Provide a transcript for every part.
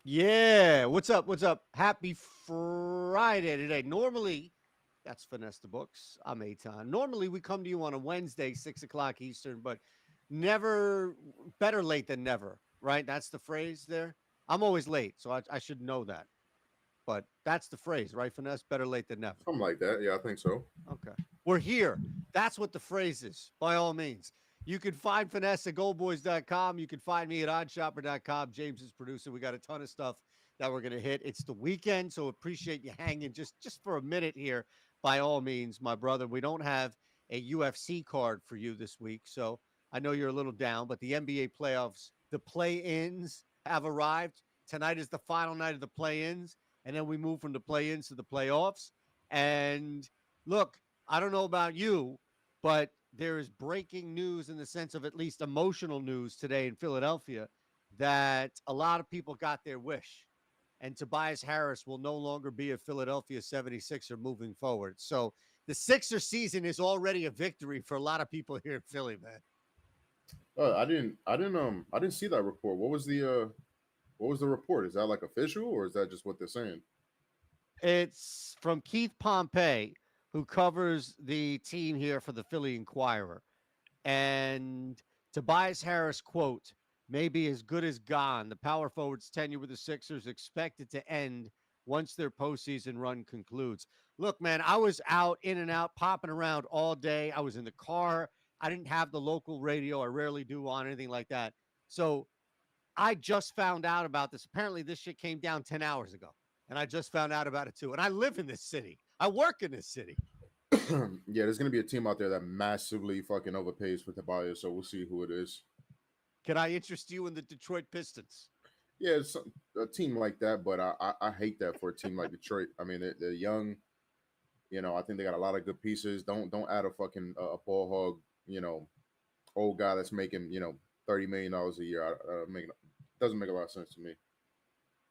Yeah, what's up? What's up? Happy Friday today. Normally, that's Finesse the Books. I'm Aton. Normally, we come to you on a Wednesday, 6 o'clock Eastern, but never better late than never, right? That's the phrase there. I'm always late, so I should know that. But that's the phrase, right, Finesse? Better late than never. Something like that. Yeah, I think so. Okay. We're here. That's what the phrase is, by all means. You can find Finesse at goldboys.com. You can find me at oddshopper.com. James is producer. We got a ton of stuff that we're going to hit. It's the weekend, so appreciate you hanging just for a minute here, by all means, my brother. We don't have a UFC card for you this week, so I know you're a little down, but the NBA playoffs, the play-ins have arrived. Tonight is the final night of the play-ins, and then we move from the play-ins to the playoffs. And look, I don't know about you, but there is breaking news in the sense of at least emotional news today in Philadelphia that a lot of people got their wish. And Tobias Harris will no longer be a Philadelphia 76er moving forward. So the Sixer season is already a victory for a lot of people here in Philly, man. I didn't see that report. What was the report? Is that like official or is that just what they're saying? It's from Keith Pompey, who covers the team here for the Philly Inquirer. And Tobias Harris, quote, may be as good as gone. The power forward's tenure with the Sixers expected to end once their postseason run concludes. Look, man, I was out, in and out, popping around all day. I was in the car. I didn't have the local radio. I rarely do on anything like that. So I just found out about this. Apparently, this shit came down 10 hours ago. And I just found out about it too. And I live in this city. I work in this city. Yeah, there's gonna be a team out there that massively fucking overpays for Tobias, so we'll see who it is. Can I interest you in the Detroit Pistons? Yeah, it's a team like that, but I hate that for a team like Detroit. I mean, they're young. I think they got a lot of good pieces. Don't add a fucking a ball hog. Old guy that's making $30 million a year. Doesn't make a lot of sense to me.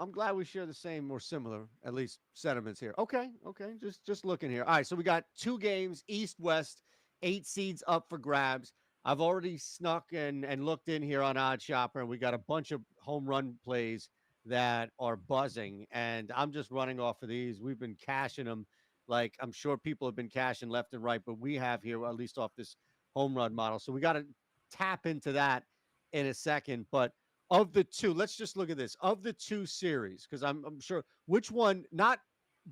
I'm glad we share the same or similar, at least sentiments here. Okay, okay, just looking here. All right, so we got two games, East West, 8 seeds up for grabs. I've already snuck and looked in here on Odd Shopper, and we got a bunch of home run plays that are buzzing, and I'm just running off of these. We've been cashing them, like I'm sure people have been cashing left and right, but we have here at least off this home run model. So we got to tap into that in a second, but of the two, let's just look at this. Of the two series, because I'm sure which one, not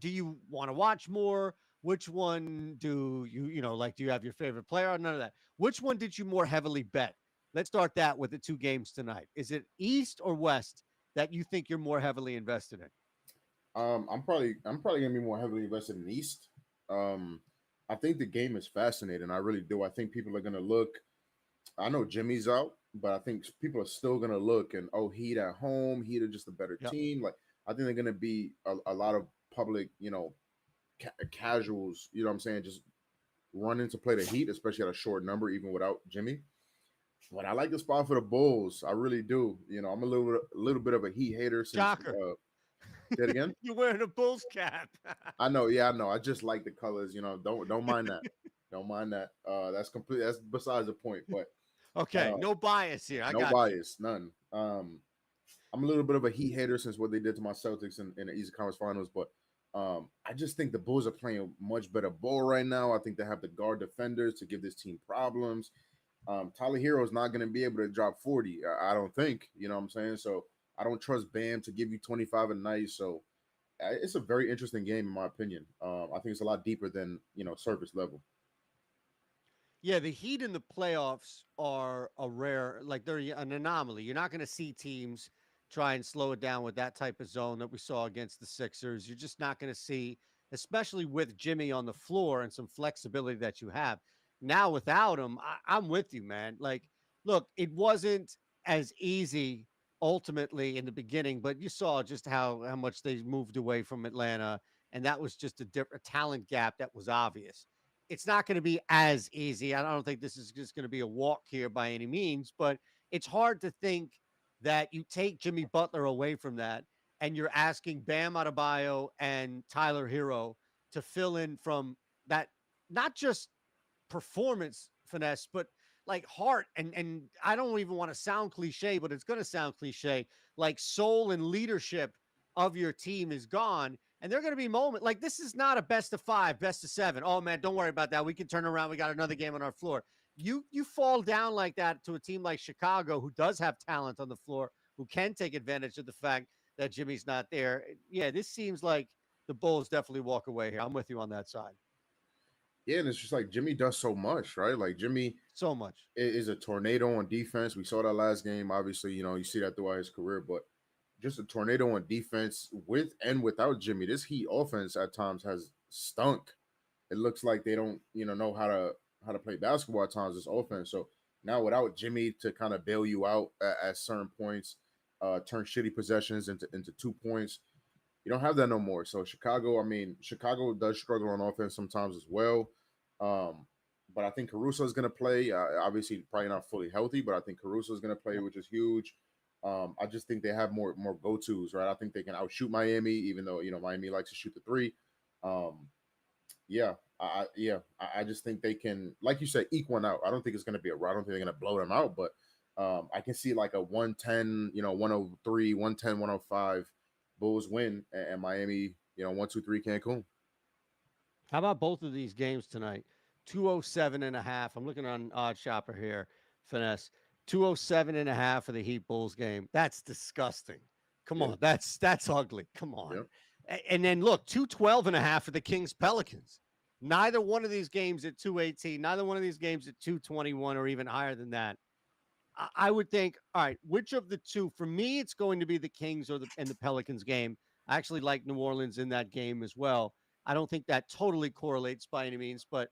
do you want to watch more? Which one do like, do you have your favorite player? None of that. Which one did you more heavily bet? Let's start that with the two games tonight. Is it East or West that you think you're more heavily invested in? I'm probably gonna be more heavily invested in East. Um, I think the game is fascinating. I really do. I think people are gonna look. I know Jimmy's out, but I think people are still gonna look and Heat at home. Heat are just a better Yep. team. Like I think they're gonna be a lot of public, casuals. You know what I'm saying? Just running to play the Heat, especially at a short number, even without Jimmy. But I like the spot for the Bulls. I really do. I'm a little bit of a Heat hater since. Shocker. Say it again. You're wearing a Bulls cap. I know. Yeah, I know. I just like the colors. Don't mind that. Don't mind that. That's complete. That's besides the point. But Okay, uh, no bias here. I no got you. bias, none. I'm a little bit of a Heat hater since what they did to my Celtics in the Eastern Conference Finals, but I just think the Bulls are playing much better ball right now. I think they have the guard defenders to give this team problems. Tyler Hero is not going to be able to drop 40. I don't think. You know what I'm saying? So I don't trust Bam to give you 25 a night. So it's a very interesting game in my opinion. I think it's a lot deeper than surface level. Yeah, the Heat in the playoffs are a rare, like they're an anomaly. You're not going to see teams try and slow it down with that type of zone that we saw against the Sixers. You're just not going to see, especially with Jimmy on the floor and some flexibility that you have. Now without him, I'm with you, man. Like, look, it wasn't as easy ultimately in the beginning, but you saw just how much they moved away from Atlanta, and that was just a different talent gap that was obvious. It's not going to be as easy. I don't think this is just going to be a walk here by any means, but it's hard to think that you take Jimmy Butler away from that and you're asking Bam Adebayo and Tyler Hero to fill in from that, not just performance finesse, but like heart and I don't even want to sound cliche, but it's going to sound cliche, like soul and leadership of your team is gone. And they're going to be moments like this is not a best of 5, best of 7. Oh man, don't worry about that. We can turn around. We got another game on our floor. You fall down like that to a team like Chicago, who does have talent on the floor, who can take advantage of the fact that Jimmy's not there. Yeah, this seems like the Bulls definitely walk away here. I'm with you on that side. Yeah, and it's just like Jimmy does so much, right? Like Jimmy So much. is a tornado on defense. We saw that last game. Obviously, you see that throughout his career, but just a tornado on defense with and without Jimmy. This Heat offense at times has stunk. It looks like they don't, know how to play basketball at times. This offense. So now without Jimmy to kind of bail you out at certain points, turn shitty possessions into 2 points, you don't have that no more. So Chicago, I mean, Chicago does struggle on offense sometimes as well. Um, but I think Caruso is going to play. Obviously, probably not fully healthy, but I think Caruso is going to play, Yep. which is huge. I just think they have more go tos, right? I think they can outshoot Miami, even though Miami likes to shoot the three. Um, yeah, I just think they can, like you said, eke one out. I don't think it's going to be a. I don't think they're going to blow them out, but I can see like a 110, 103, 110, 105 Bulls win, and Miami, 1-2-3 Cancun. How about both of these games tonight? 207.5. I'm looking on Odd Shopper here, Finesse. 207.5 for the Heat Bulls game. That's disgusting. Come Yeah, on. That's ugly. Come on. yeah. And then look, 212.5 for the Kings Pelicans. Neither one of these games at 218, neither one of these games at 221 or even higher than that. I would think, all right, which of the two? For me, it's going to be the Kings and the Pelicans game. I actually like New Orleans in that game as well. I don't think that totally correlates by any means, but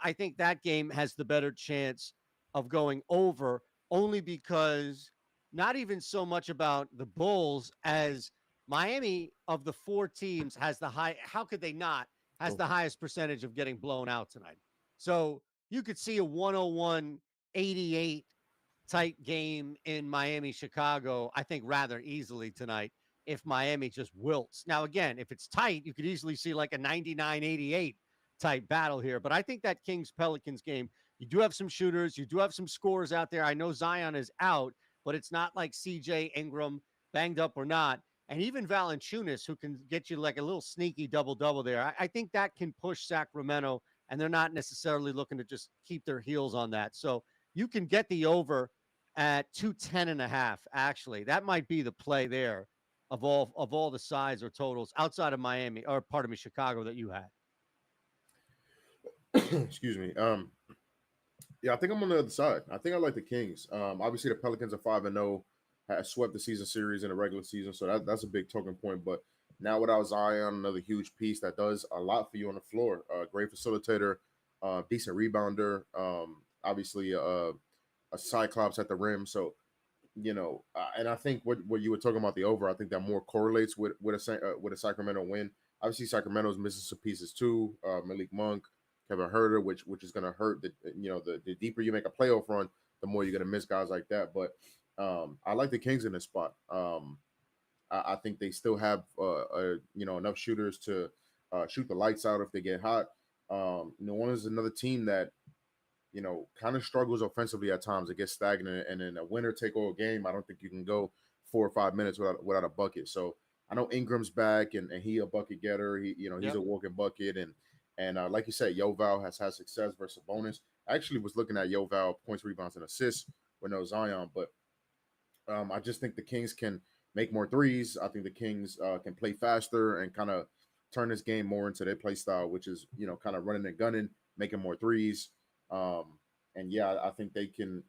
I think that game has the better chance of going over only because not even so much about the Bulls as Miami of the 4 teams has the high. How could they not? Has Oh, the highest percentage of getting blown out tonight. So you could see a 101-88 tight game in Miami, Chicago, I think rather easily tonight if Miami just wilts. Now, again, if it's tight, you could easily see like a 99-88 type battle here. But I think that Kings Pelicans game, you do have some shooters, you do have some scores out there. I know Zion is out, but it's not like CJ Ingram banged up or not. And even Valanciunas, who can get you like a little sneaky double-double there. I think that can push Sacramento, and they're not necessarily looking to just keep their heels on that. So you can get the over at 210.5. Actually, that might be the play there of all the sides or totals outside of Miami or pardon me, Chicago that you had. excuse me. Yeah, I think I'm on the other side. I think I like the Kings. Obviously the Pelicans are 5-0, has swept the season series in the regular season, so that's a big talking point. But now without Zion, another huge piece that does a lot for you on the floor. Great facilitator, decent rebounder. Obviously, a cyclops at the rim. So and I think what you were talking about the over, I think that more correlates with a Sacramento win. Obviously, Sacramento's missing some pieces too. Malik Monk, Kevin Herter, which is going to hurt. The deeper you make a playoff run, the more you're going to miss guys like that. But I like the Kings in this spot. I think they still have enough shooters to shoot the lights out if they get hot. New Orleans is another team that kind of struggles offensively at times. It gets stagnant, and in a winner take all game, I don't think you can go 4 or 5 minutes without a bucket. So I know Ingram's back, and he a bucket getter. He's Yep. a walking bucket, and like you said, Yoval has had success versus bonus. I actually was looking at Yoval points, rebounds, and assists with no Zion, but I just think the Kings can make more threes. I think the Kings can play faster and kind of turn this game more into their play style, which is kind of running and gunning, making more threes. And yeah, I think they can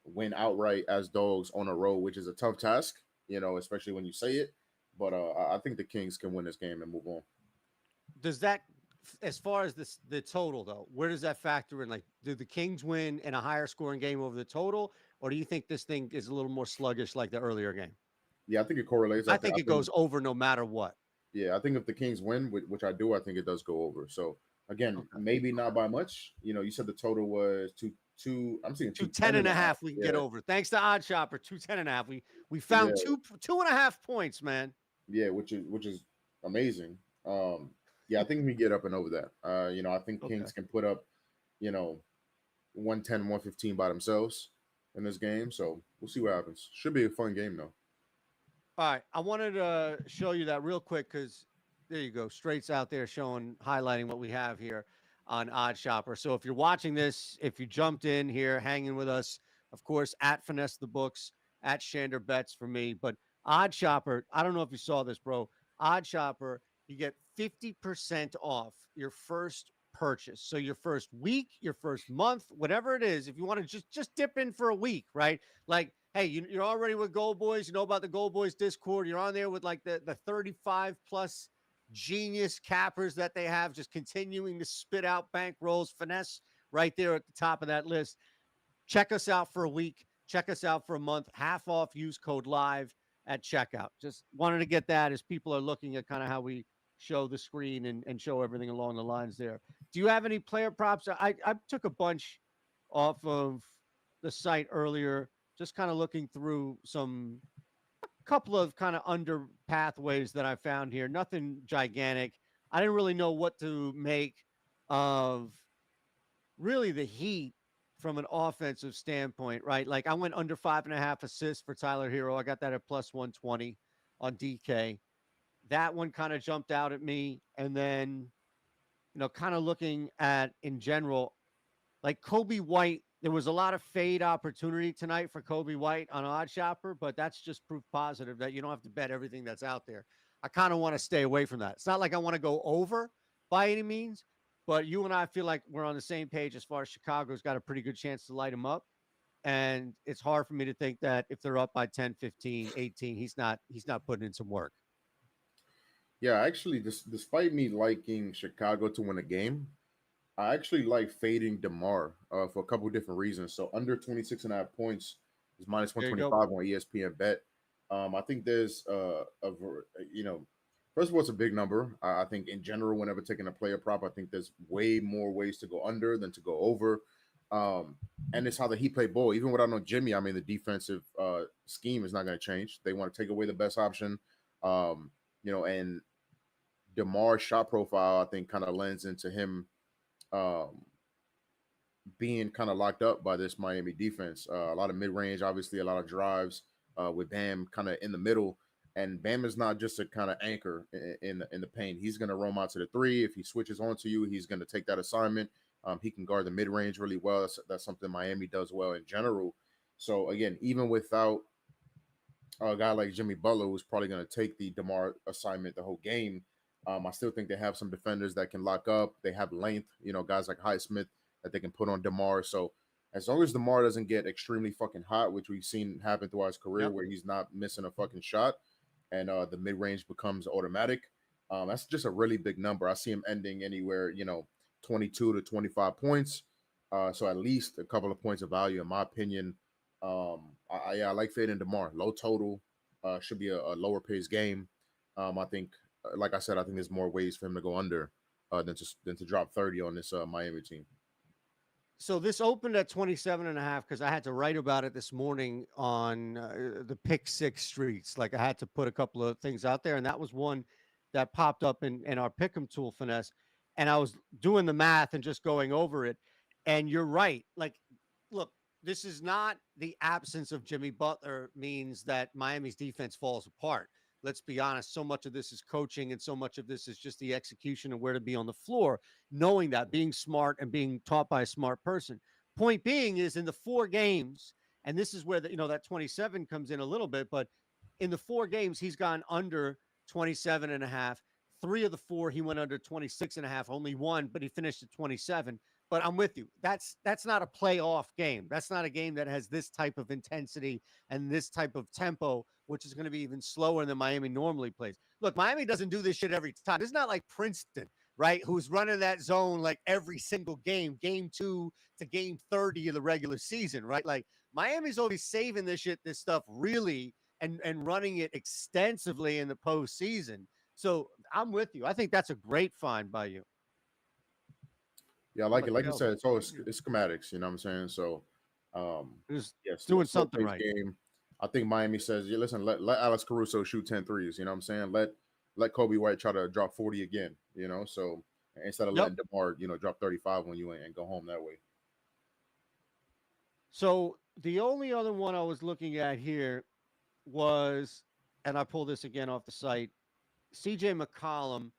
win outright as dogs on a road, which is a tough task, especially when you say it. But I think the Kings can win this game and move on. Does that, as far as the total though, where does that factor in? Like, do the Kings win in a higher scoring game over the total, or do you think this thing is a little more sluggish like the earlier game? Yeah, I think it correlates. I I think it think goes over no matter what. yeah, I think if the Kings win, which I do, I think it does go over. So again, Okay. maybe not by much. You said the total was two. I'm seeing Two 210 ten and and a a half. half we can get Yeah, over. Thanks to Odd Shopper, 210.5. We found yeah, two and a half points, man. yeah, which is amazing. Yeah, I think we get up and over that. I think Okay. Kings can put up, you know, 110, 115 by themselves in this game. So we'll see what happens. Should be a fun game though. All right, I wanted to show you that real quick because there you go, Straight's out there showing, highlighting what we have here on Odd Shopper. So if you're watching this, if you jumped in here, hanging with us, of course, at Finesse the Books, at Shander Bets for me, but Odd Shopper, I don't know if you saw this, bro. Odd Shopper, you get 50% off your first purchase. So your first week, your first month, whatever it is, if you want to just dip in for a week, right? Like, hey, you're already with Gold Boys. You know about the Gold Boys Discord. You're on there with like the 35 plus genius cappers that they have, just continuing to spit out bank rolls, finesse right there at the top of that list. Check us out for a week. Check us out for a month. Half off. Use code LIVE at checkout. Just wanted to get that as people are looking at kind of how we show the screen and show everything along the lines there. Do you have any player props? I took a bunch off of the site earlier, just kind of looking through some couple of kind of under pathways that I found here. Nothing gigantic. I didn't really know what to make of really the Heat from an offensive standpoint, right? Like I went under 5.5 assists for Tyler Hero. I got that at plus 120 on DK. That one kind of jumped out at me. And then, kind of looking at in general, like Kobe White, there was a lot of fade opportunity tonight for Kobe White on Odd Shopper, but that's just proof positive that you don't have to bet everything that's out there. I kind of want to stay away from that. It's not like I want to go over by any means, but you and I feel like we're on the same page as far as Chicago's got a pretty good chance to light him up. And it's hard for me to think that if they're up by 10, 15, 18, he's not putting in some work. Yeah, actually, despite me liking Chicago to win a game, I actually like fading DeMar for a couple of different reasons. So under 26 and a half points is minus There you 125 go. on ESPN bet. I think there's first of all, it's a big number. I think in general, whenever taking a player prop, I think there's way more ways to go under than to go over. And it's how the Heat play ball. Even without no Jimmy, I mean, the defensive scheme is not going to change. They want to take away the best option. And DeMar's shot profile, I think, kind of lends into him um, being kind of locked up by this Miami defense. A lot of mid range, obviously, a lot of drives with Bam kind of in the middle. And Bam is not just a kind of anchor in the paint. He's going to roam out to the three. If he switches onto you, he's going to take that assignment. He can guard the mid range really well. That's something Miami does well in general. So again, even without a guy like Jimmy Butler, who's probably going to take the DeMar assignment the whole game, I still think they have some defenders that can lock up. They have length, guys like Highsmith that they can put on DeMar. So as long as DeMar doesn't get extremely fucking hot, which we've seen happen throughout his career, Yep. where he's not missing a fucking shot and the mid range becomes automatic, that's just a really big number. I see him ending anywhere, 22 to 25 points. So at least a couple of points of value, in my opinion. I like fading DeMar. Low total, should be a lower pace game. I think, like I said, I think there's more ways for him to go under than to drop 30 on this Miami team. So this opened at 27.5 because I had to write about it this morning on the Pick Six streets. Like I had to put a couple of things out there, and that was one that popped up in our Pick'em tool, Finesse. And I was doing the math and just going over it. And you're right. Like, look, this is not the absence of Jimmy Butler means that Miami's defense falls apart. Let's be honest. So much of this is coaching, and so much of this is just the execution of where to be on the floor, knowing that, being smart and being taught by a smart person. Point being is in the 4 games, and this is where that 27 comes in a little bit, but in the 4 games, he's gone under 27 and a half. 3 of the 4, he went under 26 and a half, only one, but he finished at 27. But I'm with you. That's not a playoff game. That's not a game that has this type of intensity and this type of tempo, which is going to be even slower than Miami normally plays. Look, Miami doesn't do this shit every time. It's not like Princeton, right, who's running that zone like every single game 2 to game 30 of the regular season, right? Like Miami's always saving this stuff really and running it extensively in the postseason. So I'm with you. I think that's a great find by you. Yeah, I I'm like a it. Like you Kels. said, it's schematics. You know what I'm saying? So, Just yes, doing slow something pace right. game. I think Miami says, yeah, listen, let Alex Caruso shoot 10 threes. You know what I'm saying? Let Kobe White try to drop 40 again. So instead of Yep. letting DeMar, drop 35 on you and go home that way. So the only other one I was looking at here was, and I pulled this again off the site. CJ McCollum,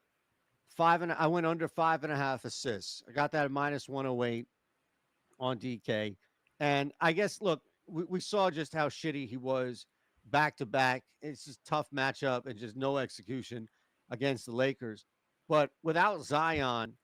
I went under 5.5 assists. I got that at -108 on DK. And I guess, look, we saw just how shitty he was back to back. It's just tough matchup and just no execution against the Lakers. But without Zion,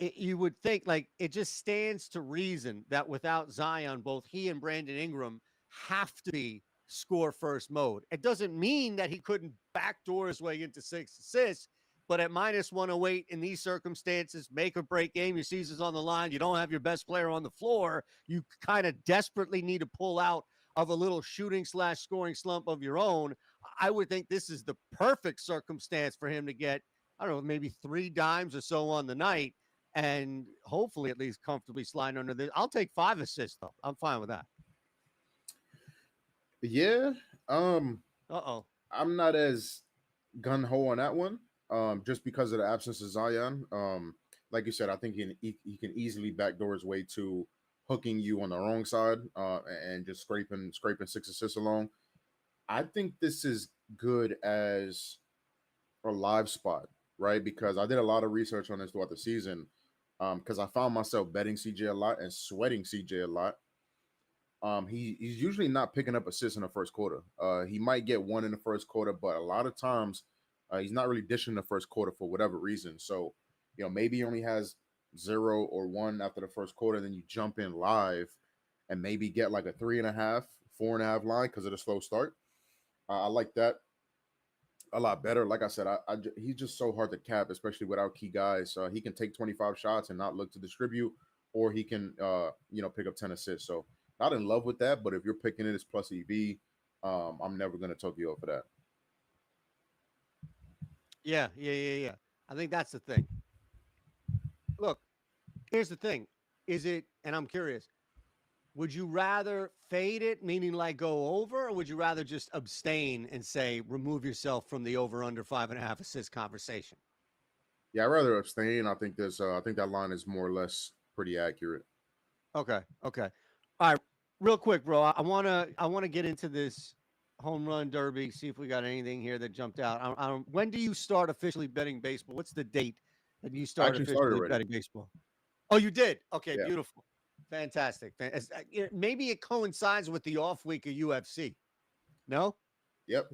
you would think like it just stands to reason that without Zion, both he and Brandon Ingram have to be score first mode. It doesn't mean that he couldn't backdoor his way into 6 assists, but at -108 in these circumstances, make or break game, your season's on the line, you don't have your best player on the floor, you kind of desperately need to pull out of a little shooting / scoring slump of your own. I would think this is the perfect circumstance for him to get, I don't know, maybe 3 dimes or so on the night and hopefully at least comfortably slide under this. I'll take 5 assists though. I'm fine with that. Yeah. Uh-oh. I'm not as gun ho on that one. Just because of the absence of Zion. Like you said, I think he can easily backdoor his way to hooking you on the wrong side, and just scraping 6 assists along. I think this is good as a live spot, right? Because I did a lot of research on this throughout the season. Because I found myself betting CJ a lot and sweating CJ a lot. He's usually not picking up assists in the first quarter. He might get one in the first quarter, but a lot of times he's not really dishing the first quarter for whatever reason. So, maybe he only has 0 or 1 after the first quarter. Then you jump in live and maybe get like a 3.5, 4.5 line because of the slow start. I like that a lot better. Like I said, he's just so hard to cap, especially without key guys. He can take 25 shots and not look to distribute, or he can, pick up 10 assists. So not in love with that, but if you're picking it as plus EV, I'm never going to talk you up for that. Yeah. I think that's the thing. Look, here's the thing. Is it, and I'm curious, would you rather fade it, meaning like go over, or would you rather just abstain and say remove yourself from the over under 5.5 assist conversation? Yeah, I'd rather abstain. I think that line is more or less pretty accurate. Okay. All right. Real quick, bro. I wanna get into this home run derby. See if we got anything here that jumped out. When do you start officially betting baseball? What's the date that you I start actually started officially already. betting baseball? Oh, you did. Okay, Yeah. beautiful, fantastic. Maybe it coincides with the off week of UFC. No. Yep.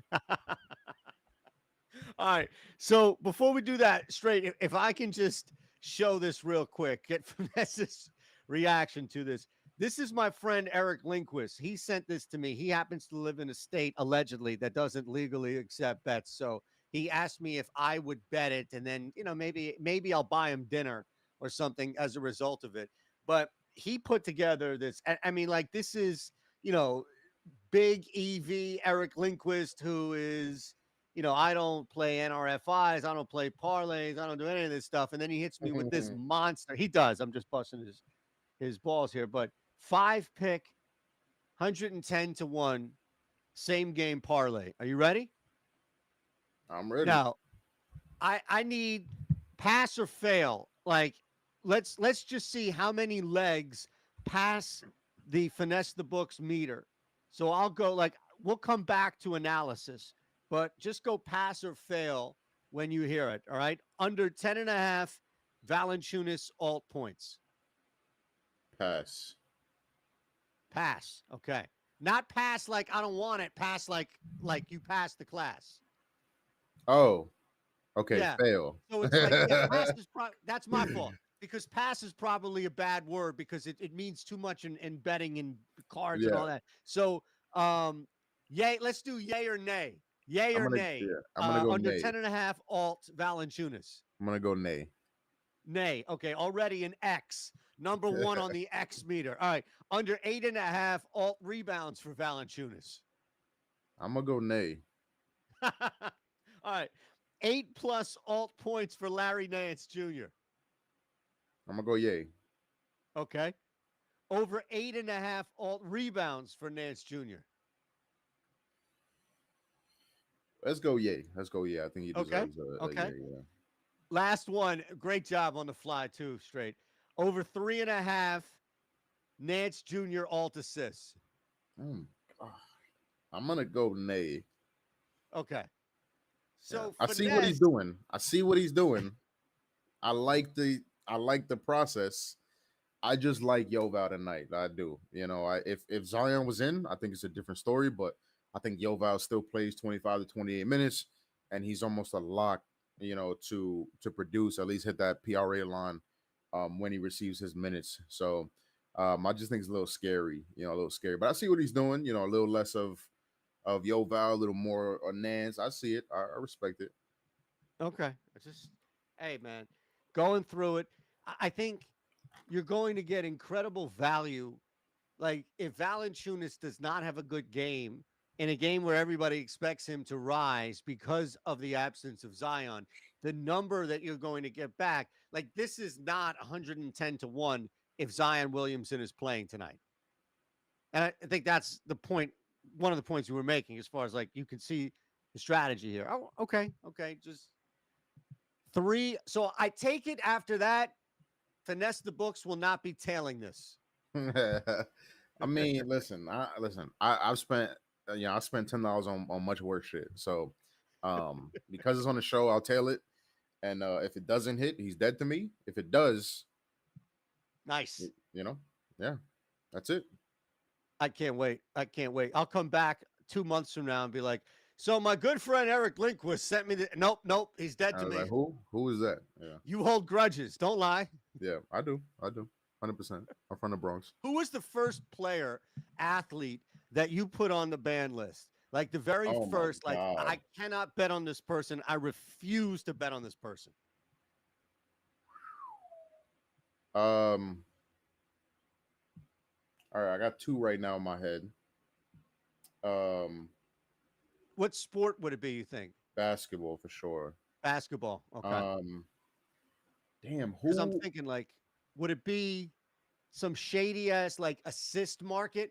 All right. So before we do that, straight, if I can just show this real quick, get Vanessa's reaction to this. This is my friend Eric Lindquist. He sent this to me. He happens to live in a state allegedly that doesn't legally accept bets. So he asked me if I would bet it, and then maybe I'll buy him dinner or something as a result of it. But he put together this. I mean, like this is big EV Eric Lindquist, who is, I don't play NRFIs, I don't play parlays, I don't do any of this stuff. And then he hits me with this monster. He does. I'm just busting his balls here, but 5 pick, 110 to 1, same game parlay. Are you ready? I'm ready. Now, I need pass or fail. Like, let's just see how many legs pass the finesse the books meter. So I'll go like we'll come back to analysis, but just go pass or fail when you hear it. All right. Under 10.5 Valanciunas alt points. Pass. Pass. Okay. Not pass like I don't want it. Pass like you passed the class. Oh, okay. Yeah. Fail. So it's like pass is that's my fault because pass is probably a bad word because it means too much in betting and cards and Yeah. all that. So yay, let's do yay or nay. Yay or nay. I'm gonna go Under nay. 10.5 alt Valanciunas. I'm gonna go nay. Nay. Okay, already an X. Number 1 on the X meter. All right. Under 8.5 alt rebounds for Valanciunas. I'm gonna go nay. All right. 8+ alt points for Larry Nance Jr. I'm gonna go yay. Okay. Over 8.5 alt rebounds for Nance Jr. Let's go yay. Let's go yay. I think he deserves a Okay. yay. Yeah. Last one. Great job on the fly, too, straight. Over 3.5 Nance Jr. alt assists. Mm, ah, I'm gonna go nay. Okay. Yeah, So I see what he's finesse. doing. I see what he's doing. I like the process. I just like Yoval tonight. I do. You know, if Zion was in, I think it's a different story. But I think Yoval still plays 25 to 28 minutes, and he's almost a lock. You know, to produce at least hit that PRA line when he receives his minutes. So I just think it's a little scary. You know, a little scary. But I see what he's doing. You know, a little less of Yoval, a little more Nance. I see it. I respect it. Okay. Hey, man, going through it. I think you're going to get incredible value. Like, if Valanciunas does not have a good game in a game where everybody expects him to rise because of the absence of Zion, the number that you're going to get back, like, this is not 110 to 1 if Zion Williamson is playing tonight. And I think that's the point, one of the points we were making as far as like you can see the strategy here. Oh, okay. Okay. Just three. So I take it after that, finesse the books will not be tailing this. I mean, I've spent I spent $10 on much worse shit. So because it's on the show, I'll tail it. And if it doesn't hit, he's dead to me. If it does, Nice. you know, yeah, that's it. I can't wait. I can't wait. I'll come back 2 months from now and be like, so my good friend Eric Lindquist sent me the nope, he's dead I to was me. like, who? Who is that? Yeah, You hold grudges. Don't lie. yeah, I do, 100%. I'm from the Bronx. Who was the first player, athlete that you put on the ban list? Like the very Oh my first, like, god. I cannot bet on this person. I refuse to bet on this person. Um, all right, I got two right now in my head. Um, What sport would it be, you think? basketball for sure. Basketball. Okay. Um, damn, Because I'm who? thinking, like, would it be some shady ass, like, assist market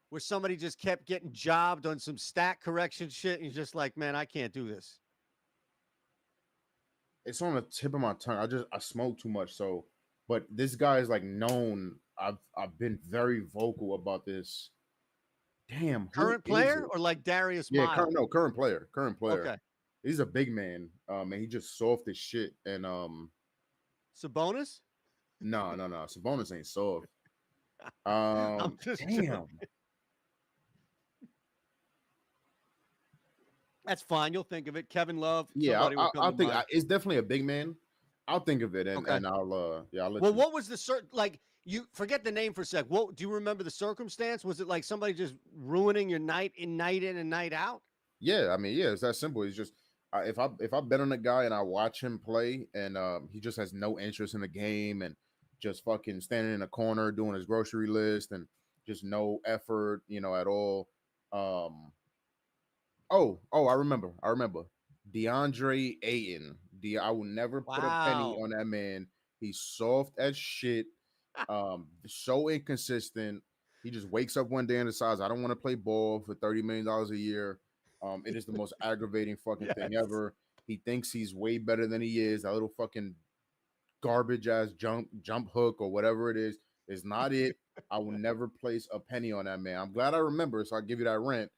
where somebody just kept getting jobbed on some stat correction shit? And you're just like, man, I can't do this. It's on the tip of my tongue. I smoke too much. So, but this guy is like known. I've been very vocal about this. Damn, who Current is player it? or like Darius Yeah, Miles? current player, current player. Okay. He's a big man. And he just soft as shit. And Sabonis? no, Sabonis ain't soft. I'm just joking. Damn. That's fine. You'll think of it. Kevin Love, Yeah, somebody will come I'll to think mind. it's definitely a big man. I'll think of it Okay. and I'll let Well, you. what was the like? You forget the name for a sec. What do you remember the circumstance? Was it like somebody just ruining your night in and night out? Yeah, I mean, yeah, it's that simple. It's just if I bet on a guy and I watch him play and he just has no interest in the game and just fucking standing in a corner doing his grocery list and just no effort, you know, at all. Um, I remember DeAndre Ayton. I will never put a penny Wow. on that man. He's soft as shit. So inconsistent. He just wakes up one day and decides, I don't want to play ball for $30 million a year. It is the most aggravating fucking thing Yes. ever. He thinks he's way better than he is. That little fucking garbage ass jump hook or whatever it is not it. I will never place a penny on that man. I'm glad I remember, so I give you that rent.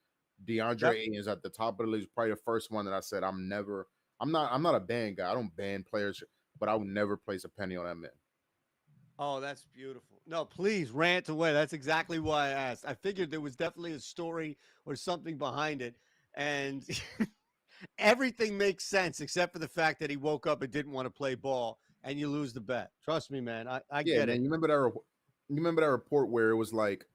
Yep. DeAndre Ayton is at the top of the list. Probably the first one that I said I'm not a ban guy. I don't ban players, but I would never place a penny on that man. Oh, that's beautiful. No, please rant away. That's exactly why I asked. I figured there was definitely a story or something behind it. And everything makes sense except for the fact that he woke up and didn't want to play ball and you lose the bet. Trust me, man. I Yeah, get man. it. You remember that report where it was like,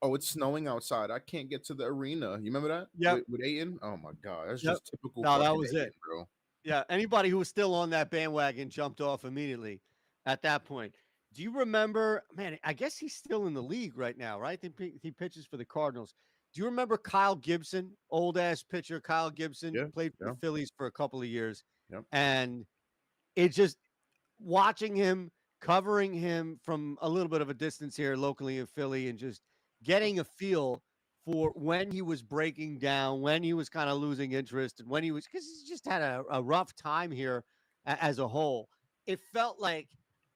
"Oh, it's snowing outside. I can't get to the arena." You remember that Yep. with Ayton? Oh my god, that's Yep. just typical No, that fucking was Ayton, it. bro. Yeah. Anybody who was still on that bandwagon jumped off immediately at that point. Do you remember, man? I guess he's still in the league right now, right? He pitches for the Cardinals. Do you remember Kyle Gibson, old ass pitcher Kyle Gibson, Yeah, played for the yeah, Phillies for a couple of years, yeah. and it just watching him, covering him from a little bit of a distance here locally in Philly, and just getting a feel for when he was breaking down, when he was kind of losing interest, and when he was because he's just had a rough time here as a whole. It felt like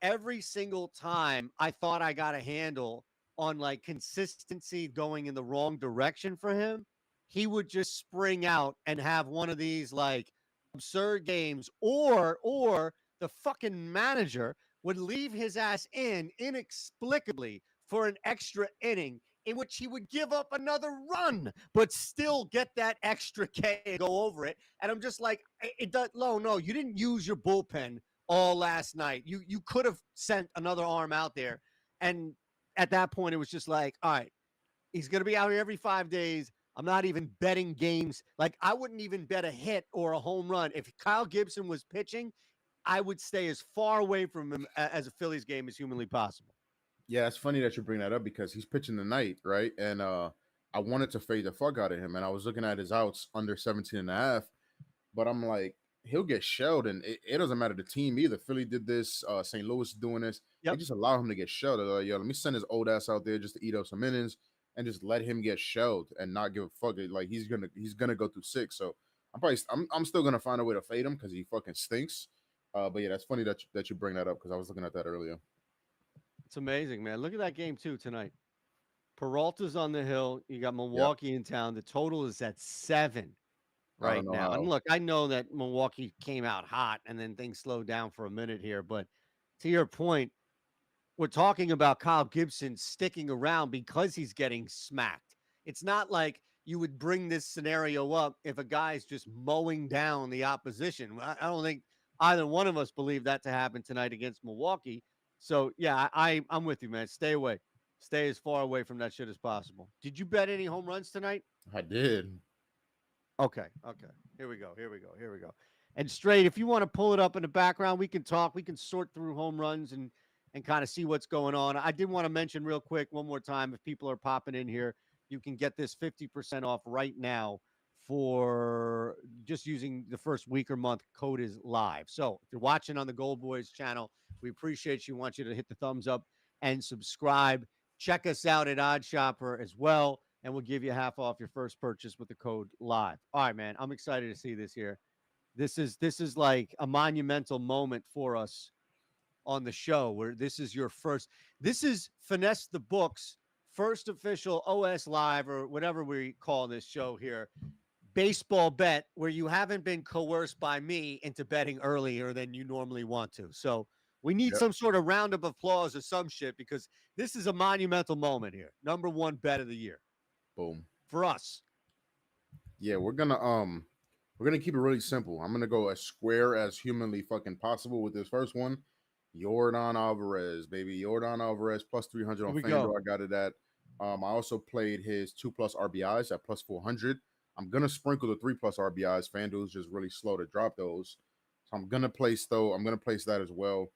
every single time I thought I got a handle, on like consistency going in the wrong direction for him, he would just spring out and have one of these like absurd games, or the fucking manager would leave his ass in inexplicably for an extra inning in which he would give up another run, but still get that extra K and go over it. And I'm just like, it does. No, you didn't use your bullpen all last night. You could have sent another arm out there, and at that point, it was just like, all right, he's going to be out here every 5 days. I'm not even betting games. Like, I wouldn't even bet a hit or a home run. If Kyle Gibson was pitching, I would stay as far away from him as a Phillies game as humanly possible. Yeah, it's funny that you bring that up because he's pitching tonight, right? And I wanted to fade the fuck out of him. And I was looking at his outs under 17 and a half, but I'm like, he'll get shelled. And it doesn't matter the team either. Philly did this, St. Louis is doing this. They Yep. just allow him to get shelled. They're like, yo, let me send his old ass out there just to eat up some innings and just let him get shelled and not give a fuck. Like he's gonna go through six. So I'm still gonna find a way to fade him because he fucking stinks. But yeah, that's funny that you bring that up because I was looking at that earlier. It's amazing, man. Look at that game, too, tonight. Peralta's on the hill. You got Yep. Milwaukee in town. The total is at 7 I don't right know now. And how. look, I know that Milwaukee came out hot and then things slowed down for a minute here. But to your point, we're talking about Kyle Gibson sticking around because he's getting smacked. It's not like you would bring this scenario up if a guy's just mowing down the opposition. I don't think either one of us believe that to happen tonight against Milwaukee. So yeah, I'm with you, man. Stay away. Stay as far away from that shit as possible. Did you bet any home runs tonight? I did. Okay. Okay. Here we go. Here we go. Here we go. And straight, if you want to pull it up in the background, we can talk. We can sort through home runs and kind of see what's going on. I did want to mention real quick one more time if people are popping in here, you can get this 50% off right now for just using the first week or month. Code is live. So if you're watching on the Gold Boys channel, we appreciate you. Want you to hit the thumbs up and subscribe. Check us out at Odd Shopper as well, and we'll give you half off your first purchase with the code live. All right, man. I'm excited to see this here. This is like a monumental moment for us on the show where this is your first. This is Finesse the Book's first official OS Live or whatever we call this show here. Baseball bet where you haven't been coerced by me into betting earlier than you normally want to. So we need Yep. some sort of round of applause or some shit because this is a monumental moment here. Number one bet of the year Boom. for us. Yeah, we're gonna keep it really simple. I'm gonna go as square as humanly fucking possible with this first one. Jordan Alvarez, baby. Jordan Alvarez plus 300 Here on we go. FanDuel. I got it at. I also played his 2+ RBIs at plus 400. I'm gonna sprinkle the 3+ RBIs. FanDuel's just really slow to drop those. So I'm gonna place that as well.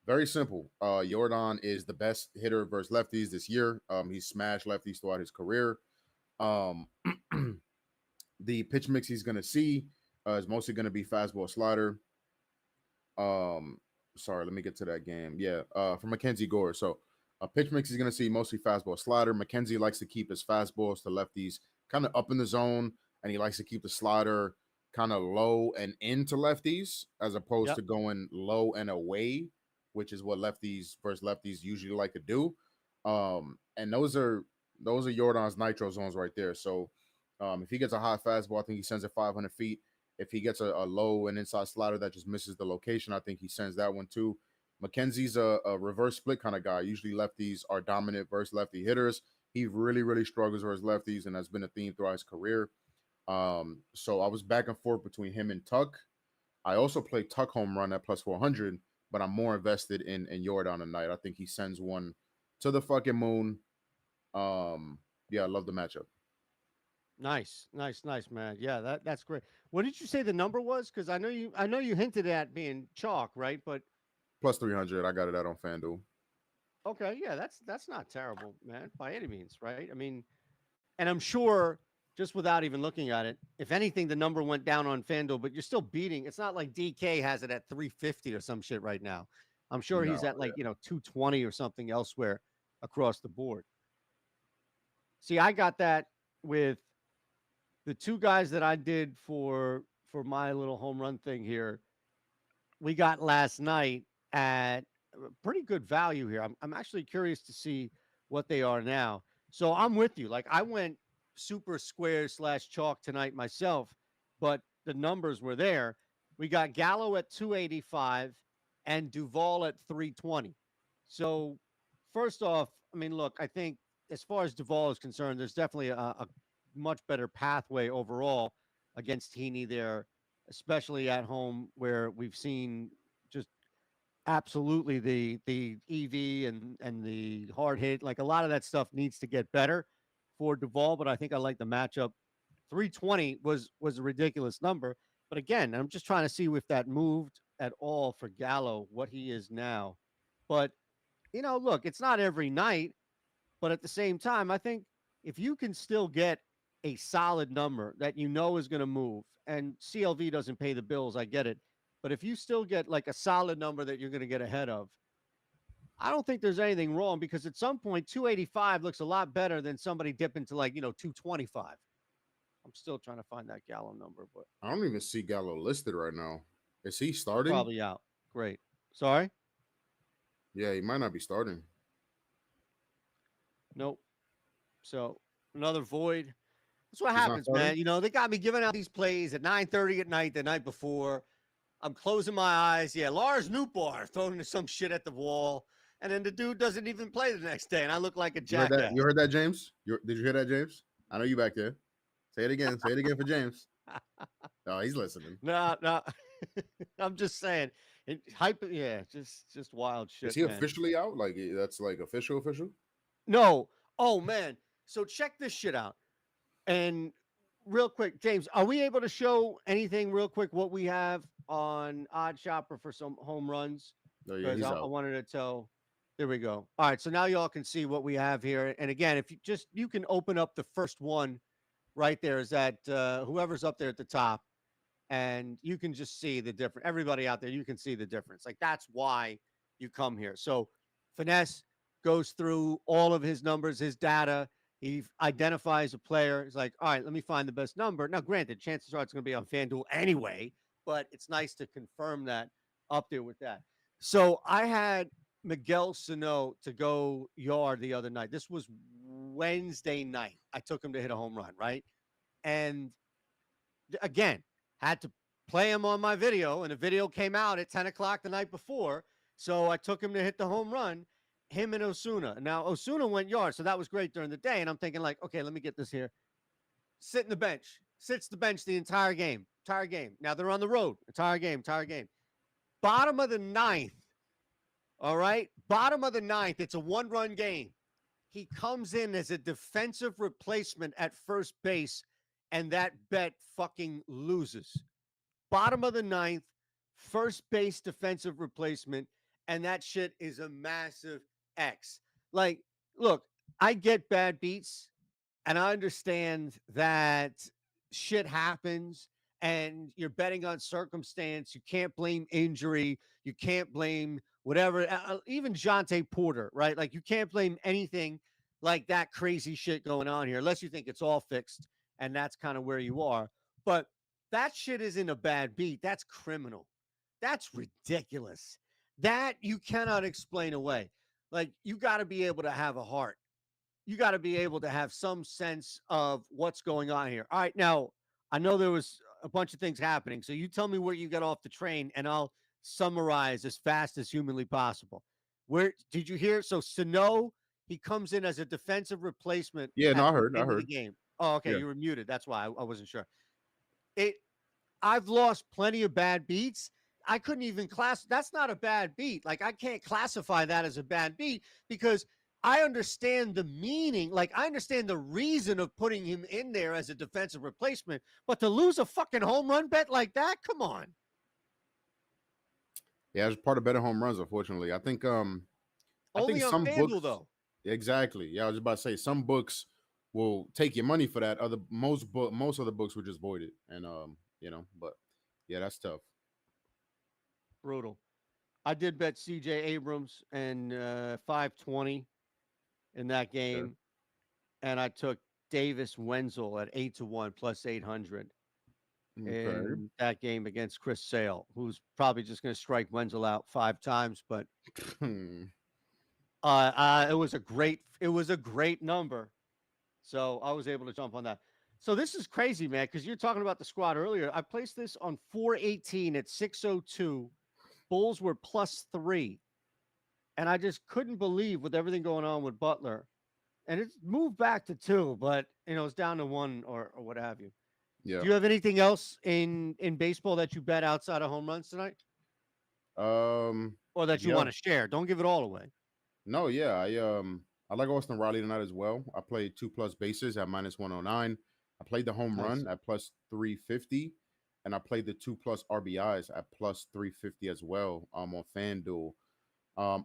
Very simple. Jordan is the best hitter versus lefties this year. He's smashed lefties throughout his career. Um, the pitch mix he's going to see is mostly going to be fastball slider. Um, Sorry, let me get to that game. Yeah, for Mackenzie Gore. So a pitch mix he's going to see mostly fastball slider. Mackenzie likes to keep his fastballs to lefties kind of up in the zone, and he likes to keep the slider kind of low and into lefties as opposed Yep. to going low and away, which is what lefties versus lefties usually like to do. And those are Jordan's nitro zones right there. So if he gets a high fastball, I think he sends it 500 feet. If he gets a low and inside slider that just misses the location, I think he sends that one too. McKenzie's a reverse split kind of guy. Usually lefties are dominant versus lefty hitters. He really, really struggles versus lefties, and that's been a theme throughout his career. So I was back and forth between him and Tuck. I also played Tuck home run at plus 400, but I'm more invested in Jordan tonight. I think he sends one to the fucking moon. Yeah, I love the matchup. Nice, nice, nice, man. Yeah, that's great. What did you say the number was? Because I know you hinted at being chalk, right? But Plus 300. I got it out on FanDuel. okay, yeah, that's not terrible, man, by any means, right? I mean, and I'm sure just without even looking at it, if anything, the number went down on FanDuel, but you're still beating. It's not like DK has it at 350 or some shit right now. I'm sure No, he's at like 220 or something elsewhere across the board. See, I got that with the two guys that I did for my little home run thing here. We got last night at pretty good value here. I'm actually curious to see what they are now. So I'm with you. Like I went super square slash chalk tonight myself, but the numbers were there. We got Gallo at 285 and Duvall at 320. So first off, I mean, look, I think as far as Duvall is concerned, there's definitely a much better pathway overall against Heaney there, especially at home where we've seen just absolutely the EV and the hard hit. Like a lot of that stuff needs to get better for Duvall, but I think I like the matchup. 320 was a ridiculous number, but again, I'm just trying to see if that moved at all for Gallo, what he is now. But look, it's not every night, but at the same time, I think if you can still get a solid number that is going to move, and CLV doesn't pay the bills, I get it. But if you still get like a solid number that you're going to get ahead of, I don't think there's anything wrong because at some point, 285 looks a lot better than somebody dipping to 225. I'm still trying to find that Gallo number, but I don't even see Gallo listed right now. Is he starting? probably out. Great. Sorry? Yeah, he might not be starting. Nope. So another void. That's what He's not happens, man. starting. They got me giving out these plays at 9:30 at night the night before. I'm closing my eyes. Yeah, Lars Nootbaar throwing some shit at the wall, and then the dude doesn't even play the next day, and I look like a You heard that? jackass. You heard that, James? Did you hear that, James? I know you back there. Say it again. Say it again for James. Oh, he's listening. No, no. I'm just saying. Yeah, just wild shit, Is he man. officially out? Like that's like official? No. Oh man. So check this shit out. And real quick, James, are we able to show anything real quick what we have on Odd Shopper for some home runs? Oh yeah, Because he's I out. wanted to tell. There we go. All right, so now y'all can see what we have here. And again, if you can open up the first one right there. Is that whoever's up there at the top, and you can just see the difference. Everybody out there, you can see the difference. Like that's why you come here. So Finesse goes through all of his numbers, his data. He identifies a player. He's like, all right, let me find the best number. Now, granted, chances are it's going to be on FanDuel anyway, but it's nice to confirm that up there with that. So I had Miguel Sano to go yard the other night. This was Wednesday night. I took him to hit a home run, right? And again, had to play him on my video, and the video came out at 10 o'clock the night before. So I took him to hit the home run, him and Osuna. Now, Osuna went yard, so that was great during the day. And I'm thinking, like, okay, let me get this here. Sit in the bench. Sits the bench the entire game. Entire game. Now they're on the road. Entire game. Bottom of the ninth. All right. Bottom of the ninth. It's a 1-run game. He comes in as a defensive replacement at first base, and that bet fucking loses. Bottom of the ninth, first base defensive replacement, and that shit is a massive X. Like, look, I get bad beats, and I understand that shit happens, and you're betting on circumstance. You can't blame injury. You can't blame whatever. Even Jonte Porter, right? Like, you can't blame anything like that crazy shit going on here, unless you think it's all fixed, and that's kind of where you are. But that shit isn't a bad beat. That's criminal. That's ridiculous. That you cannot explain away. Like, you got to be able to have a heart. You got to be able to have some sense of what's going on here. All right. Now, I know there was a bunch of things happening. So you tell me where you got off the train, and I'll summarize as fast as humanly possible. Where did you hear? So Sano, he comes in as a defensive replacement Yeah, no, at I the heard. I end of the heard. game. Oh, okay. Yeah. You were muted. That's why I wasn't sure. It I've lost plenty of bad beats. I couldn't even that's not a bad beat. Like, I can't classify that as a bad beat because I understand the meaning. Like, I understand the reason of putting him in there as a defensive replacement, but to lose a fucking home run bet like that, come on. Yeah, it's part of better home runs, unfortunately. I think Only on some FanDuel books though. exactly. Yeah, I was about to say some books will take your money for that. Most of the books will just void it. And but yeah, that's tough. Brutal. I did bet CJ Abrams and 520 in that Okay. game, and I took Davis Wenzel at 8-1 plus 800. Okay. In that game against Chris Sale, who's probably just going to strike Wenzel out 5 times. But It was a great number. So I was able to jump on that. So this is crazy, man, because you're talking about the squad earlier. I placed this on 418 at 602. Bulls were +3. And I just couldn't believe with everything going on with Butler. And it's moved back to 2, but it's down to 1 or what have you. Yeah. Do you have anything else in baseball that you bet outside of home runs tonight? Or that you Yeah. want to share? Don't give it all away. No, yeah. I like Austin Riley tonight as well. I played 2+ bases at -109. I played the home Nice. run at +350, and I played the 2+ RBIs at +350 as well. On FanDuel.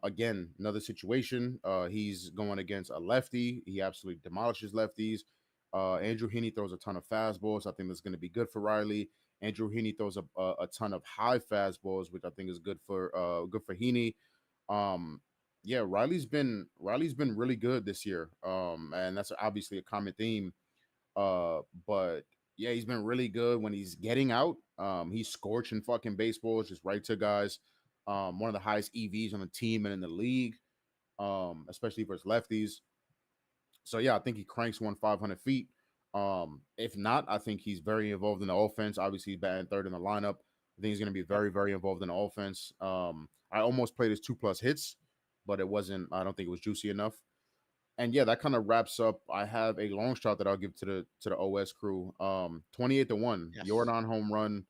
Again, another situation. He's going against a lefty. He absolutely demolishes lefties. Andrew Heaney throws a ton of fastballs. I think that's going to be good for Riley. Andrew Heaney throws a ton of high fastballs, which I think is good for Heaney. Um, yeah, Riley's been really good this year. And that's obviously a common theme. But yeah, he's been really good when he's getting out. He's scorching fucking baseballs just right to guys. One of the highest EVs on the team and in the league, especially versus lefties. So yeah, I think he cranks 500 feet. If not, I think he's very involved in the offense. Obviously, he's batting third in the lineup. I think he's going to be Yep. very, very involved in the offense. I almost played his 2+ hits, but it wasn't. I don't think it was juicy enough. And yeah, that kind of wraps up. I have a long shot that I'll give to the OS crew. 28-1, Yes. Jordan home run,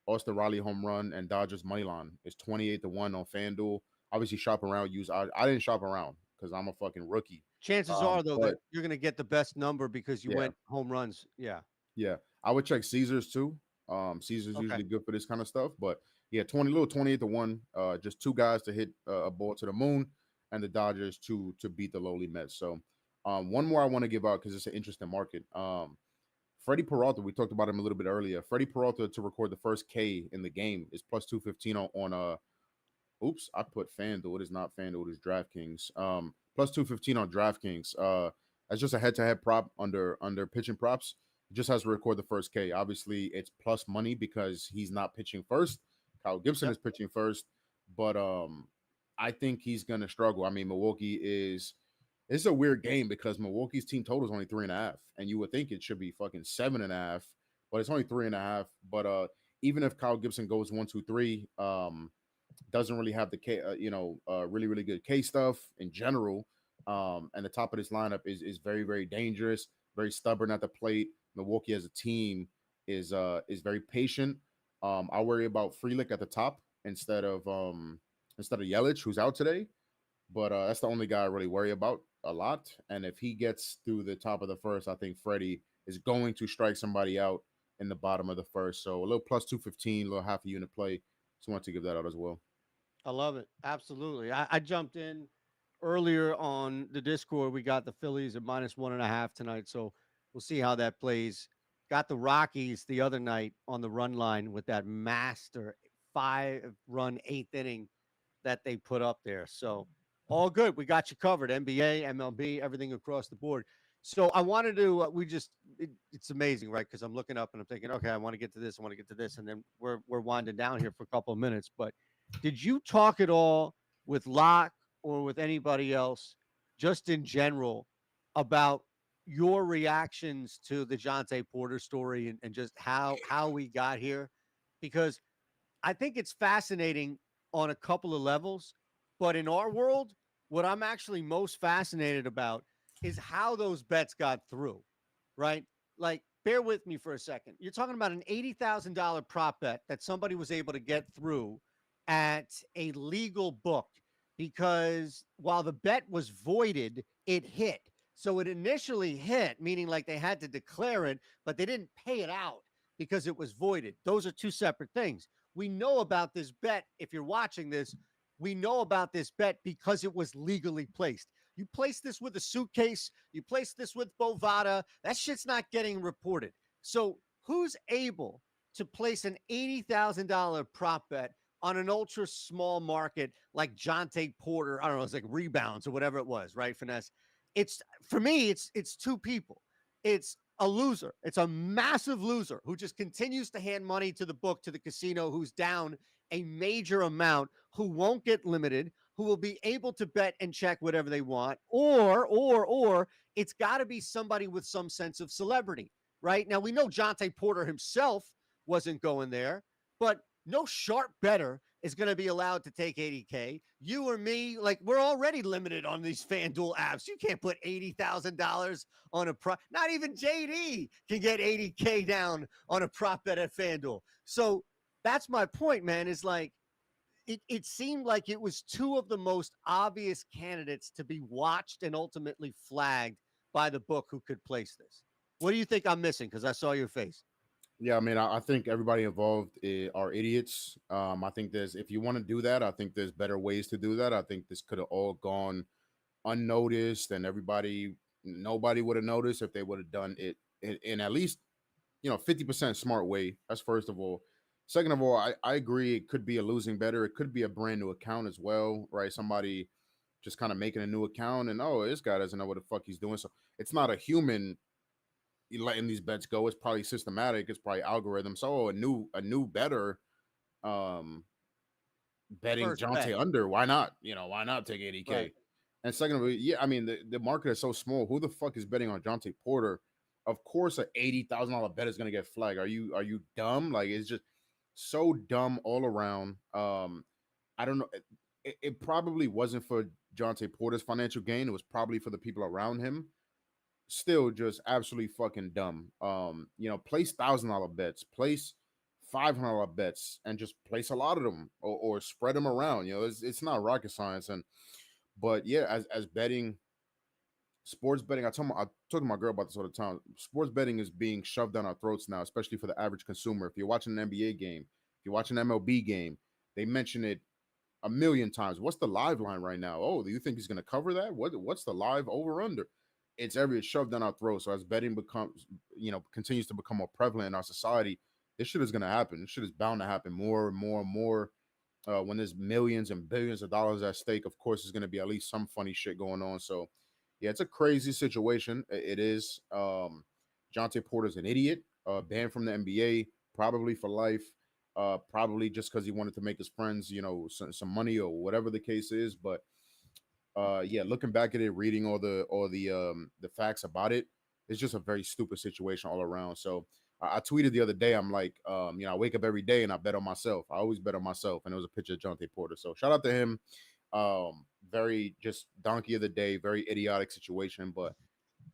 Austin Riley home run, and Dodgers money line is 28-1 on FanDuel. Obviously, shop around. I didn't shop around because I'm a fucking rookie. Chances are, though, that But you're going to get the best number because you yeah, went home runs. Yeah. yeah, I would check Caesars too. Caesars Okay. usually good for this kind of stuff. But yeah, 28-1. Just two guys to hit a ball to the moon, and the Dodgers to beat the lowly Mets. So, one more I want to give out because it's an interesting market. Freddie Peralta, we talked about him a little bit earlier. Freddie Peralta to record the first K in the game is +215 on oops, I put FanDuel. It is not FanDuel, it is DraftKings. +215 on DraftKings. That's just a head-to-head prop under pitching props. He just has to record the first K. Obviously, it's plus money because he's not pitching first. Kyle Gibson Yep. is pitching first, but I think he's gonna struggle. I mean, Milwaukee is it's a weird game because Milwaukee's team total is only 3.5, and you would think it should be fucking 7.5, but it's only 3.5. But even if Kyle Gibson goes 1, 2, 3, doesn't really have the K, really really good K stuff in general. And the top of this lineup is very very dangerous, very stubborn at the plate. Milwaukee as a team is very patient. I worry about Frelick at the top instead of Yelich, who's out today. But that's the only guy I really worry about a lot. And if he gets through the top of the first, I think Freddie is going to strike somebody out in the bottom of the first. So a little +215, a little half a unit play. Just wanted to give that out as well. I love it. Absolutely. I jumped in earlier on the Discord. We got the Phillies at -1.5 tonight. So we'll see how that plays. Got the Rockies the other night on the run line with that master 5-run eighth inning that they put up there. So all good. We got you covered. NBA, MLB, everything across the board. So I wanted to, it's amazing, right? Because I'm looking up and I'm thinking, okay, I want to get to this. I want to get to this. And then we're winding down here for a couple of minutes. But did you talk at all with Locke or with anybody else, just in general, about your reactions to the Jonte Porter story and just how we got here? Because I think it's fascinating on a couple of levels, but in our world, what I'm actually most fascinated about is how those bets got through, right? Like, bear with me for a second. You're talking about an $80,000 prop bet that somebody was able to get through at a legal book because while the bet was voided, it hit. So it initially hit, meaning like they had to declare it, but they didn't pay it out because it was voided. Those are two separate things. We know about this bet. If you're watching this, we know about this bet because it was legally placed. You place this with a suitcase, you place this with Bovada, that shit's not getting reported. So who's able to place an $80,000 prop bet on an ultra small market like Jonte Porter? I don't know, it's like rebounds or whatever it was, right? Finesse. It's for me, it's two people. It's a loser. It's a massive loser who just continues to hand money to the book, to the casino, who's down a major amount, who won't get limited, who will be able to bet and check whatever they want, or it's got to be somebody with some sense of celebrity, right? Now we know Jonte Porter himself wasn't going there, but no sharp better is going to be allowed to take 80K. You or me, like, we're already limited on these FanDuel apps. You can't put $80,000 on a prop. Not even JD can get 80K down on a prop bet at FanDuel. So that's my point, man, is like, it seemed like it was two of the most obvious candidates to be watched and ultimately flagged by the book who could place this. What do you think I'm missing? Because I saw your face. Yeah, I mean, I think everybody involved are idiots. I think if you want to do that, I think there's better ways to do that. I think this could have all gone unnoticed, and nobody would have noticed if they would have done it in at least 50% smart way. That's first of all. Second of all, I agree it could be a losing better. It could be a brand new account as well, right? Somebody just kind of making a new account and this guy doesn't know what the fuck he's doing. So it's not a human letting these bets go. It's probably systematic. It's probably algorithm. So a new better um betting First bet. Jonte under. Why not? Why not take 80K? Right. And second of all, yeah, I mean the market is so small. Who the fuck is betting on Jonte Porter? Of course, a $80,000 bet is gonna get flagged. Are you dumb? Like, it's just so dumb all around. I don't know. It probably wasn't for Jonte Porter's financial gain. It was probably for the people around him. Still, just absolutely fucking dumb. Place $1,000 bets, place $500 bets, and just place a lot of them or spread them around. It's not rocket science. But yeah, as betting, sports betting, I talk to my girl about this all the time. Sports betting is being shoved down our throats now, especially for the average consumer. If you're watching an NBA game, if you're watching an MLB game, they mention it a million times. What's the live line right now? Oh, do you think he's going to cover that? What's the live over under? It's shoved down our throats. So as betting continues to become more prevalent in our society, this shit is going to happen. This shit is bound to happen more and more and more. When there's millions and billions of dollars at stake, of course, there's going to be at least some funny shit going on. So, yeah, it's a crazy situation. It is. Jonte Porter's an idiot, banned from the NBA, probably for life, probably just because he wanted to make his friends, some money or whatever the case is. But yeah, looking back at it, reading all the facts about it, it's just a very stupid situation all around. So I tweeted the other day, I'm like, I wake up every day and I bet on myself. I always bet on myself, and it was a picture of Jonte Porter. So shout out to him. Very just donkey of the day, very idiotic situation, but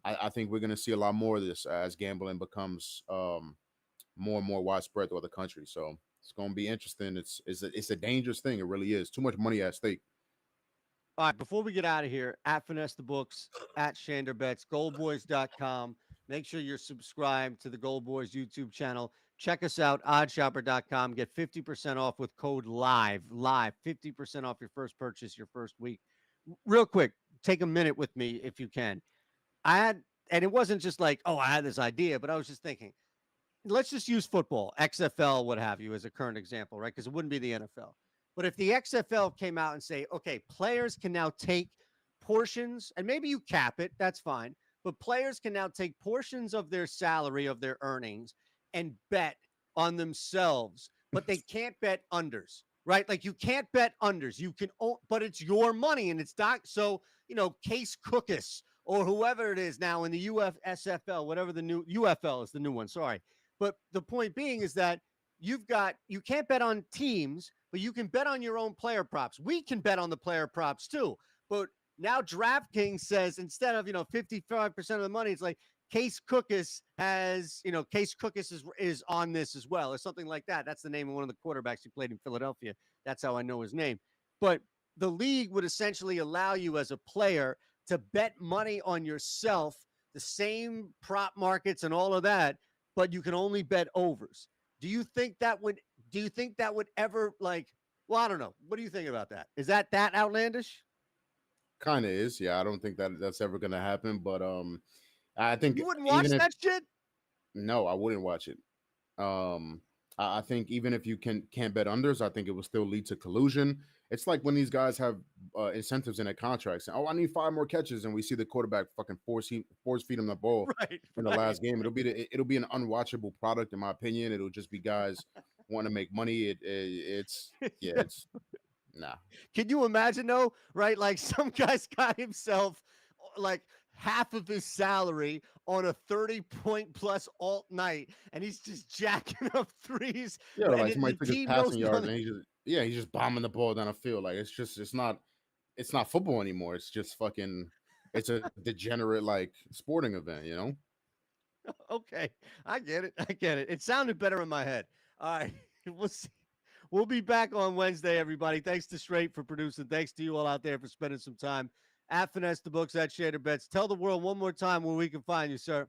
I think we're gonna see a lot more of this as gambling becomes more and more widespread throughout the country. So it's gonna be interesting. It's a dangerous thing. It really is. Too much money at stake. All right, before we get out of here, at Finesse the Books, at ShanderBets, GoldBoys.com. Make sure you're subscribed to the Gold Boys YouTube channel. Check us out, oddshopper.com. Get 50% off with code LIVE. 50% off your first purchase, your first week. Real quick, take a minute with me if you can. And it wasn't just like, oh, I had this idea, but I was just thinking, let's just use football, XFL, what have you, as a current example, right? Because it wouldn't be the NFL. But if the XFL came out and say, okay, players can now take portions, and maybe you cap it, that's fine. But players can now take portions of their salary, of their earnings, and bet on themselves, but they can't bet unders, right? Like, you can't bet unders. You can, but it's your money, and it's not. So, Case Cookus or whoever it is now in the UFSFL, whatever the new UFL is, the new one. Sorry. But the point being is that you can't bet on teams, but you can bet on your own player props. We can bet on the player props too. But now DraftKings says, instead of, 55% of the money, it's like Case Cookus has, Case Cookus is on this as well, or something like that. That's the name of one of the quarterbacks who played in Philadelphia. That's how I know his name. But the league would essentially allow you as a player to bet money on yourself, the same prop markets and all of that, but you can only bet overs. Do you think that would ever, like, well, I don't know. What do you think about that? Is that outlandish? Kind of is. Yeah, I don't think that's ever gonna happen. But I think You wouldn't watch even if that shit? no, I wouldn't watch it. Um, I think even if you can't bet unders, I think it will still lead to collusion. It's like when these guys have incentives in their contracts. And, oh, I need 5 more catches, and we see the quarterback fucking force feed him the ball Right. in the last game. It'll be an unwatchable product, in my opinion. It'll just be guys wanting to make money. It's Nah. Can you imagine though? Right, like some guy's got himself like half of his salary on a 30-point plus alt night, and he's just jacking up threes, Yeah, or and like somebody the took his team knows passing none yards of. and he's just bombing the ball down the field. Like it's not football anymore. It's just fucking it's a degenerate like sporting event. Okay, I get it. I get it. It sounded better in my head. All right, we'll see. We'll be back on Wednesday, everybody. Thanks to Straight for producing. Thanks to you all out there for spending some time at Finesse the Books, at Shader Bets. Tell the world one more time where we can find you, sir.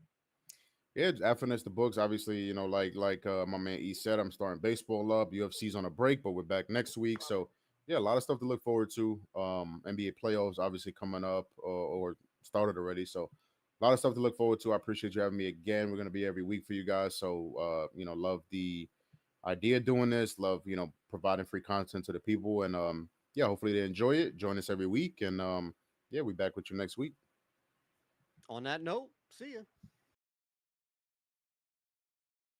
Yeah, I finished the books. Obviously, like my man E said, I'm starting baseball up. UFC's on a break, but we're back next week. So yeah, a lot of stuff to look forward to. NBA playoffs obviously coming up or started already. So a lot of stuff to look forward to. I appreciate you having me again. We're gonna be every week for you guys. So love the idea of doing this. Love providing free content to the people, and yeah, hopefully they enjoy it. Join us every week, and yeah, we'll be back with you next week. On that note, see ya.